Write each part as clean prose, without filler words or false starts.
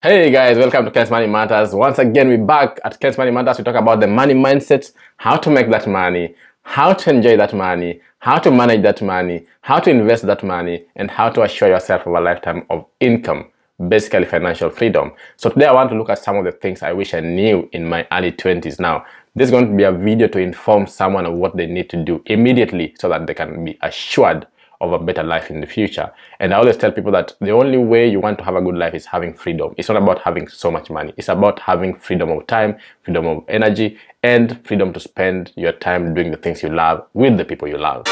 Hey guys, welcome to Kenneth Money Matters. Once again, we're back at Kenneth Money Matters. We talk about the money mindset, how to make that money, how to enjoy that money, how to manage that money, how to invest that money, and how to assure yourself of a lifetime of income, basically financial freedom. So today I want to look at some of the things I wish I knew in my early 20s. Now, this is going to be a video to inform someone of what they need to do immediately so that they can be assured of a better life in the future. And I always tell people that the only way you want to have a good life is having freedom. It's not about having so much money. It's about having freedom of time, freedom of energy, and freedom to spend your time doing the things you love with the people you love.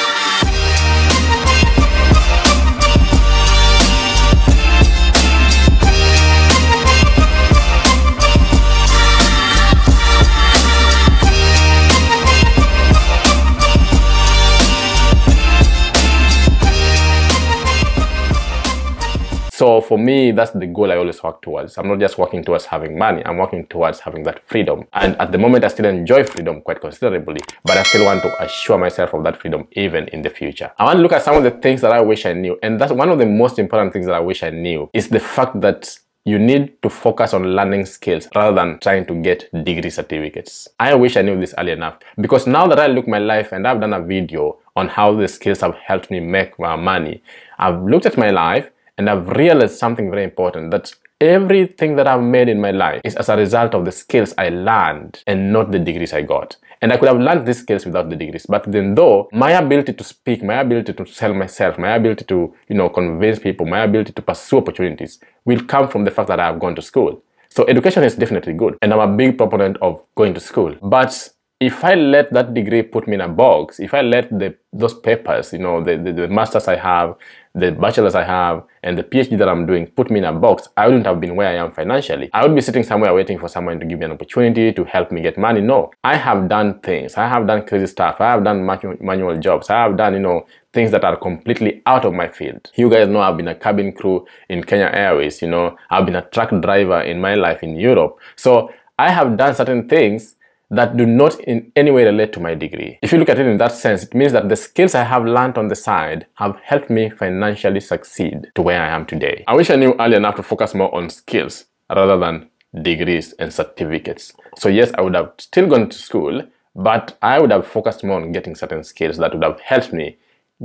So for me, that's the goal I always work towards. I'm not just working towards having money, I'm working towards having that freedom. And at the moment, I still enjoy freedom quite considerably, but I still want to assure myself of that freedom even in the future. I want to look at some of the things that I wish I knew. And that's one of the most important things that I wish I knew is the fact that you need to focus on learning skills rather than trying to get degree certificates. I wish I knew this early enough, because now that I look at my life and I've done a video on how the skills have helped me make my money, I've looked at my life and I've realized something very important, that everything that I've made in my life is as a result of the skills I learned and not the degrees I got. And I could have learned these skills without the degrees, but then though, my ability to speak, my ability to sell myself, my ability to, convince people, my ability to pursue opportunities will come from the fact that I have gone to school. So education is definitely good, and I'm a big proponent of going to school. But if I let that degree put me in a box, if I let those papers, the masters I have, the bachelors I have, and the PhD that I'm doing put me in a box, I wouldn't have been where I am financially. I would be sitting somewhere waiting for someone to give me an opportunity to help me get money. No, I have done things. I have done crazy stuff. I have done manual jobs. I have done, things that are completely out of my field. You guys know I've been a cabin crew in Kenya Airways, I've been a truck driver in my life in Europe. So I have done certain things that do not in any way relate to my degree. If you look at it in that sense, it means that the skills I have learned on the side have helped me financially succeed to where I am today. I wish I knew early enough to focus more on skills rather than degrees and certificates. So yes, I would have still gone to school, but I would have focused more on getting certain skills that would have helped me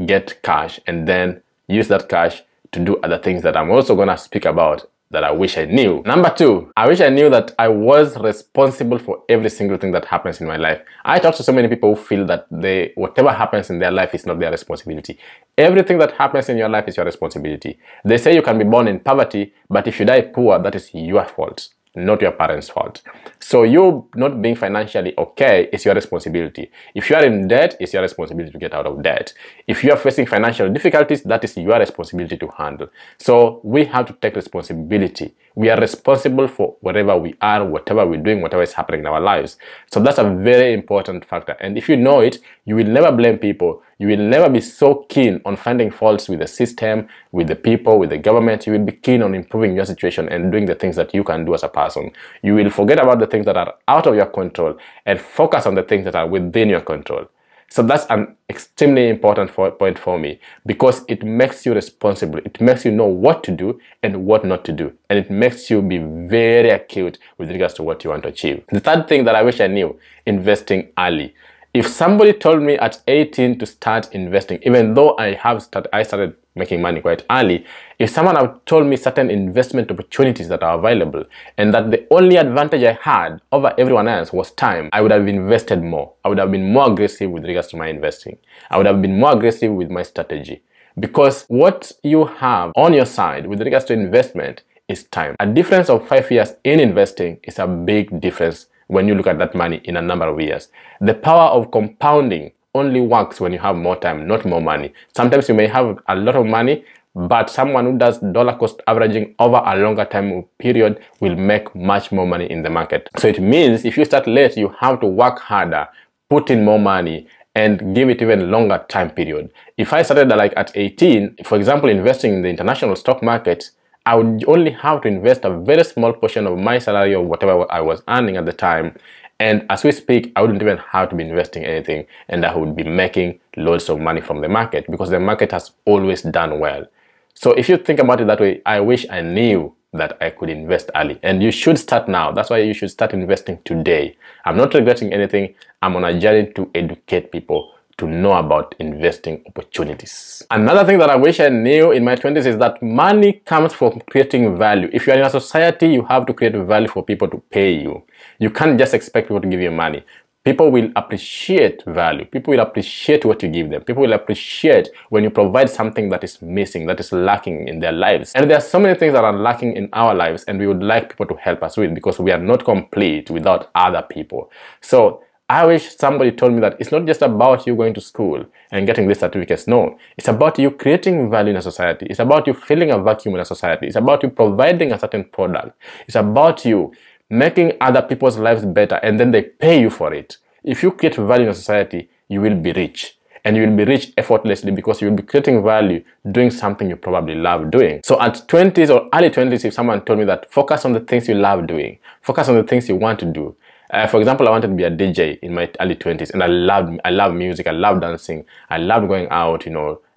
get cash and then use that cash to do other things that I'm also gonna speak about that I wish I knew. Number 2, I wish I knew that I was responsible for every single thing that happens in my life. I talk to so many people who feel that whatever happens in their life is not their responsibility. Everything that happens in your life is your responsibility. They say you can be born in poverty, but if you die poor, that is your fault, not your parents' fault. So you not being financially okay is your responsibility. If you are in debt, it's your responsibility to get out of debt. If you are facing financial difficulties, that is your responsibility to handle. So we have to take responsibility. We are responsible for wherever we are, whatever we're doing, whatever is happening in our lives. So that's a very important factor. And if you know it, you will never blame people. You will never be so keen on finding faults with the system, with the people, with the government. You will be keen on improving your situation and doing the things that you can do as a person. You will forget about the things that are out of your control and focus on the things that are within your control. So that's an extremely important point for me, because it makes you responsible. It makes you know what to do and what not to do. And it makes you be very acute with regards to what you want to achieve. The third thing that I wish I knew, investing early. If somebody told me at 18 to start investing, even though I started making money quite early, if someone had told me certain investment opportunities that are available and that the only advantage I had over everyone else was time, I would have invested more. I would have been more aggressive with regards to my investing. I would have been more aggressive with my strategy, because what you have on your side with regards to investment is time. A difference of 5 years in investing is a big difference when you look at that money in a number of years. The power of compounding only works when you have more time, not more money. Sometimes you may have a lot of money, but someone who does dollar cost averaging over a longer time period will make much more money in the market. So it means if you start late, you have to work harder, put in more money, and give it even longer time period. If I started like at 18, for example, investing in the international stock market, I would only have to invest a very small portion of my salary or whatever I was earning at the time. And as we speak, I wouldn't even have to be investing anything, and I would be making loads of money from the market, because the market has always done well. So if you think about it that way, I wish I knew that I could invest early. And you should start now. That's why you should start investing today. I'm not regretting anything. I'm on a journey to educate people to know about investing opportunities. Another thing that I wish I knew in my 20s is that money comes from creating value. If you're in a society, you have to create value for people to pay you. You can't just expect people to give you money. People will appreciate value. People will appreciate what you give them. People will appreciate when you provide something that is missing, that is lacking in their lives. And there are so many things that are lacking in our lives, and we would like people to help us with, because we are not complete without other people. So I wish somebody told me that it's not just about you going to school and getting these certificates. No, it's about you creating value in a society. It's about you filling a vacuum in a society. It's about you providing a certain product. It's about you making other people's lives better, and then they pay you for it. If you create value in a society, you will be rich. And you will be rich effortlessly, because you will be creating value doing something you probably love doing. So at 20s or early 20s, if someone told me that focus on the things you love doing, focus on the things you want to do. For example, I wanted to be a DJ in my early 20s, and I love music, I love dancing, I loved going out,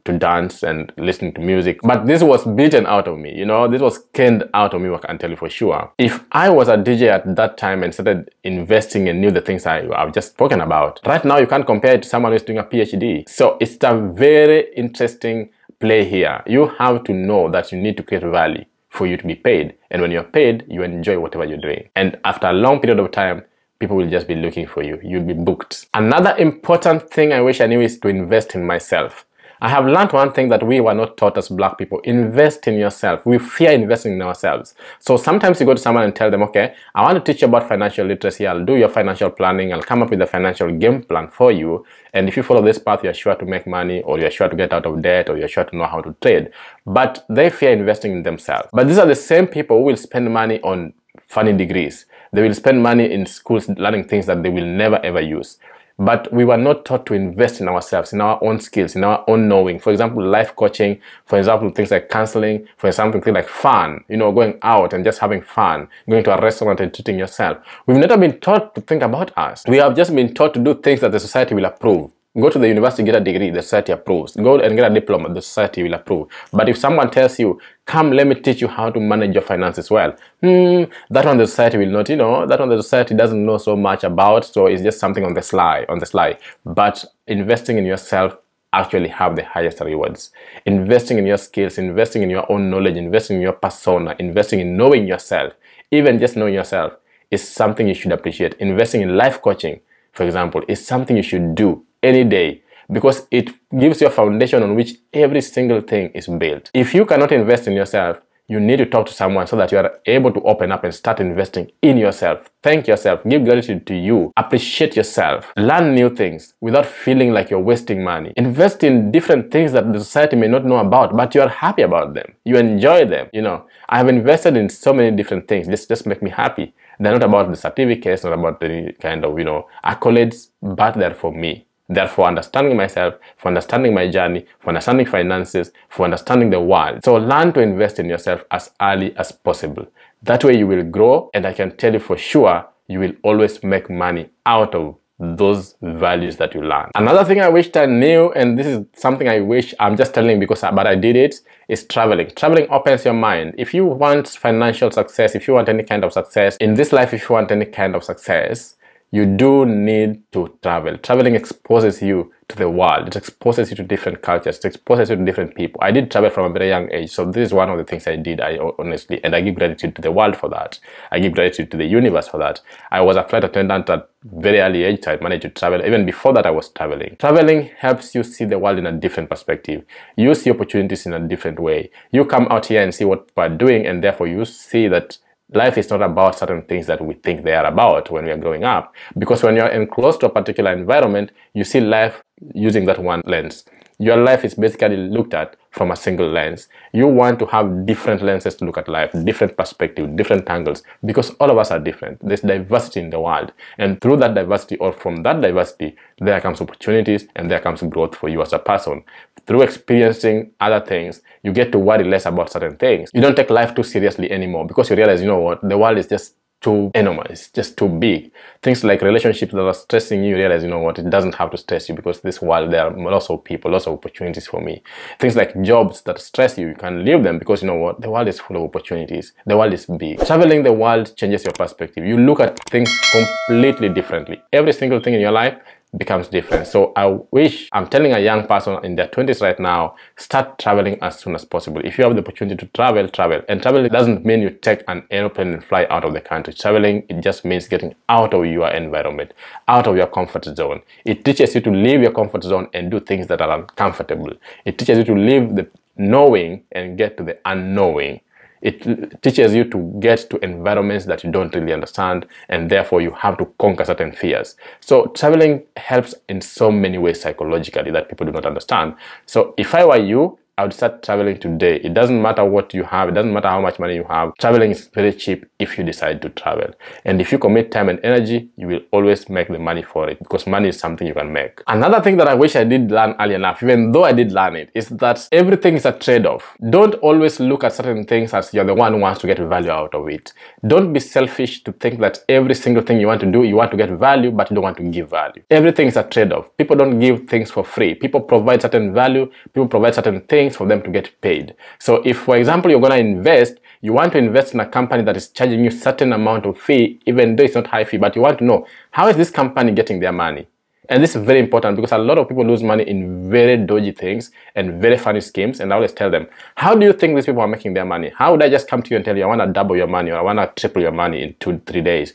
to dance and listening to music. But this was beaten out of me, this was canned out of me, I can tell you for sure. If I was a DJ at that time and started investing and knew the things I've just spoken about, right now you can't compare it to someone who's doing a PhD. So it's a very interesting play here. You have to know that you need to create value for you to be paid. And when you're paid, you enjoy whatever you're doing. And after a long period of time, people will just be looking for you. You'll be booked. Another important thing I wish I knew is to invest in myself. I have learned one thing that we were not taught as Black people. Invest in yourself. We fear investing in ourselves. So sometimes you go to someone and tell them, okay, I want to teach you about financial literacy. I'll do your financial planning. I'll come up with a financial game plan for you. And if you follow this path, you're sure to make money, or you're sure to get out of debt, or you're sure to know how to trade. But they fear investing in themselves. But these are the same people who will spend money on funny degrees. They will spend money in schools learning things that they will never ever use. But we were not taught to invest in ourselves, in our own skills, in our own knowing. For example, life coaching, for example, things like counseling, for example, things like fun, going out and just having fun, going to a restaurant and treating yourself. We've never been taught to think about us. We have just been taught to do things that the society will approve. Go to the university, get a degree, the society approves. Go and get a diploma, the society will approve. But if someone tells you, come, let me teach you how to manage your finances well, that one the society will not, that one the society doesn't know so much about, so it's just something on the sly. But investing in yourself actually have the highest rewards. Investing in your skills, investing in your own knowledge, investing in your persona, investing in knowing yourself, even just knowing yourself, is something you should appreciate. Investing in life coaching, for example, is something you should do any day, because it gives you a foundation on which every single thing is built. If you cannot invest in yourself, you need to talk to someone so that you are able to open up and start investing in yourself. Thank yourself, give gratitude to you, appreciate yourself, learn new things without feeling like you're wasting money. Invest in different things that the society may not know about, but you are happy about them. You enjoy them. I have invested in so many different things. This just make me happy. They're not about the certificates, not about the kind of, accolades, but they're for me. Therefore, understanding myself, for understanding my journey, for understanding finances, for understanding the world. So learn to invest in yourself as early as possible. That way you will grow, and I can tell you for sure, you will always make money out of those values that you learn. Another thing I wished I knew, and this is something I wish I'm just telling but I did it, is traveling. Traveling opens your mind. If you want financial success, if you want any kind of success in this life, if you want any kind of success, you do need to travel. Traveling exposes you to the world. It exposes you to different cultures. It exposes you to different people. I did travel from a very young age, so this is one of the things I did, honestly, and I give gratitude to the world for that. I give gratitude to the universe for that. I was a flight attendant at very early age, so I managed to travel. Even before that, I was traveling. Traveling helps you see the world in a different perspective. You see opportunities in a different way. You come out here and see what we're doing, and therefore you see that life is not about certain things that we think they are about when we are growing up. Because when you're enclosed to a particular environment, you see life using that one lens. Your life is basically looked at from a single lens. You want to have different lenses to look at life, different perspectives, different angles, because all of us are different. There's diversity in the world. And through that diversity, or from that diversity, there comes opportunities and there comes growth for you as a person. Through experiencing other things, you get to worry less about certain things. You don't take life too seriously anymore, because you realize, you know what, the world is just too enormous, just too big. Things like relationships that are stressing you, realize, you know what, it doesn't have to stress you, because this world, there are lots of people, lots of opportunities for me. Things like jobs that stress you, you can leave them, because you know what, the world is full of opportunities. The world is big. Traveling the world changes your perspective. You look at things completely differently. Every single thing in your life becomes different. So I wish, I'm telling a young person in their 20s right now, start traveling as soon as possible. If you have the opportunity to travel, travel. And travel doesn't mean you take an airplane and fly out of the country. Traveling, it just means getting out of your environment, out of your comfort zone. It teaches you to leave your comfort zone and do things that are uncomfortable. It teaches you to leave the knowing and get to the unknowing. It teaches you to get to environments that you don't really understand, and therefore you have to conquer certain fears. So traveling helps in so many ways psychologically that people do not understand. So if I were you, I would start traveling today. It doesn't matter what you have. It doesn't matter how much money you have. Traveling is very cheap if you decide to travel. And if you commit time and energy, you will always make the money for it, because money is something you can make. Another thing that I wish I did learn early enough, even though I did learn it, is that everything is a trade-off. Don't always look at certain things as you're the one who wants to get value out of it. Don't be selfish to think that every single thing you want to do, you want to get value, but you don't want to give value. Everything is a trade-off. People don't give things for free. People provide certain value. People provide certain things for them to get paid. So if, for example, you're going to invest, you want to invest in a company that is charging you certain amount of fee, even though it's not high fee, but you want to know, how is this company getting their money? And this is very important, because a lot of people lose money in very dodgy things and very funny schemes. And I always tell them, how do you think these people are making their money? How would I just come to you and tell you, I want to double your money, or I want to triple your money in 2-3 days?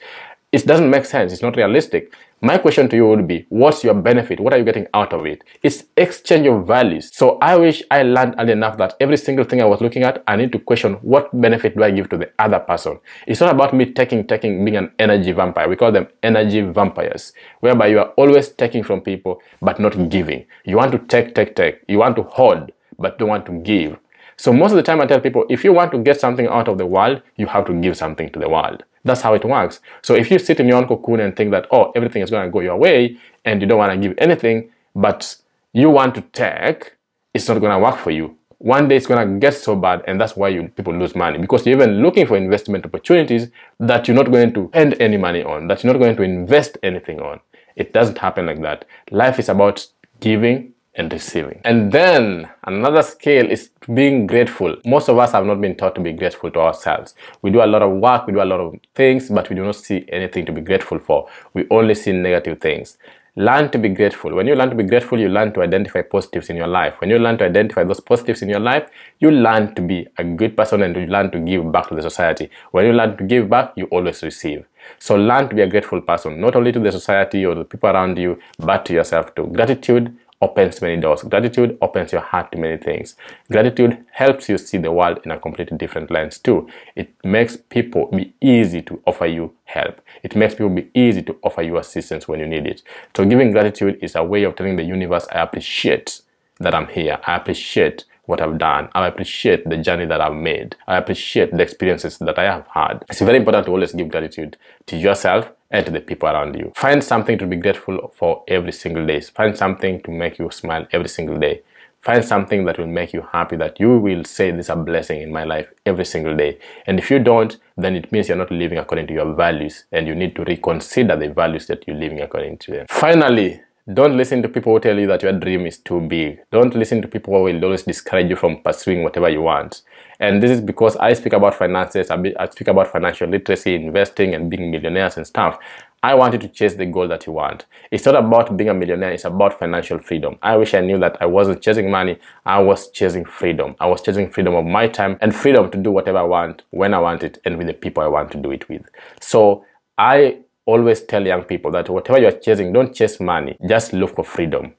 It doesn't make sense. It's not realistic. My question to you would be, what's your benefit? What are you getting out of it? It's exchange of values. So I wish I learned early enough that every single thing I was looking at, I need to question, what benefit do I give to the other person? It's not about me taking, being an energy vampire. We call them energy vampires, whereby you are always taking from people, but not giving. You want to take. You want to hoard, but don't want to give. So most of the time I tell people, if you want to get something out of the world, you have to give something to the world. That's how it works. So if you sit in your own cocoon and think that, oh, everything is going to go your way, and you don't want to give anything, but you want to take, it's not going to work for you. One day it's going to get so bad, and that's why people lose money, because you're even looking for investment opportunities that you're not going to spend any money on, that you're not going to invest anything on. It doesn't happen like that. Life is about giving and receiving. And then another skill is being grateful. Most of us have not been taught to be grateful to ourselves. We do a lot of work, we do a lot of things, but we do not see anything to be grateful for. We only see negative things. Learn to be grateful. When you learn to be grateful, you learn to identify positives in your life. When you learn to identify those positives in your life, you learn to be a good person, and you learn to give back to the society. When you learn to give back, you always receive. So learn to be a grateful person, not only to the society or the people around you, but to yourself too. Gratitude opens many doors. Gratitude opens your heart to many things. Gratitude helps you see the world in a completely different lens too. It makes people be easy to offer you help. It makes people be easy to offer you assistance when you need it. So giving gratitude is a way of telling the universe, I appreciate that I'm here. I appreciate what I've done. I appreciate the journey that I've made. I appreciate the experiences that I have had. It's very important to always give gratitude to yourself and to the people around you. Find something to be grateful for every single day. Find something to make you smile every single day. Find something that will make you happy, that you will say, this is a blessing in my life every single day. And if you don't, then it means you're not living according to your values, and you need to reconsider the values that you're living according to them. Finally, don't listen to people who tell you that your dream is too big. Don't listen to people who will always discourage you from pursuing whatever you want. And this is because I speak about finances, I speak about financial literacy, investing, and being millionaires and stuff. I want you to chase the goal that you want. It's not about being a millionaire, it's about financial freedom. I wish I knew that I wasn't chasing money, I was chasing freedom. I was chasing freedom of my time and freedom to do whatever I want, when I want it, and with the people I want to do it with. So I always tell young people that whatever you're chasing, don't chase money, just look for freedom.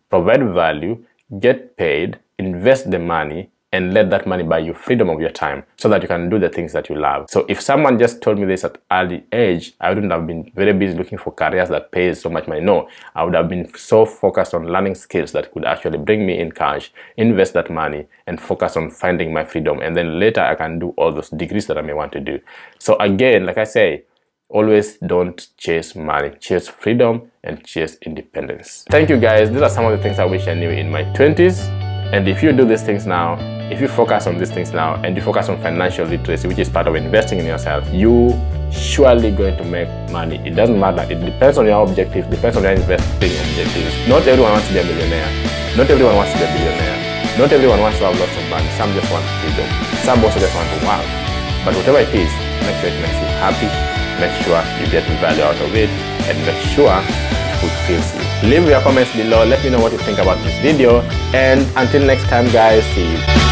Provide value, get paid, invest the money, and let that money buy you freedom of your time so that you can do the things that you love. So if someone just told me this at early age, I wouldn't have been very busy looking for careers that pays so much money. No, I would have been so focused on learning skills that could actually bring me in cash, invest that money, and focus on finding my freedom. And then later I can do all those degrees that I may want to do. So again, like I say, always don't chase money, chase freedom and chase independence. Thank you guys. These are some of the things I wish I knew in my 20s. And if you do these things now, if you focus on these things now, and you focus on financial literacy, which is part of investing in yourself, you surely going to make money. It doesn't matter. It depends on your objective, depends on your investing objectives. Not everyone wants to be a millionaire. Not everyone wants to be a billionaire. Not everyone wants to have lots of money. Some just want freedom. Some also just want to work. But whatever it is, make sure it makes you happy. Make sure you get value out of it, and make sure it fulfills you. Leave your comments below. Let me know what you think about this video. And until next time, guys, see you.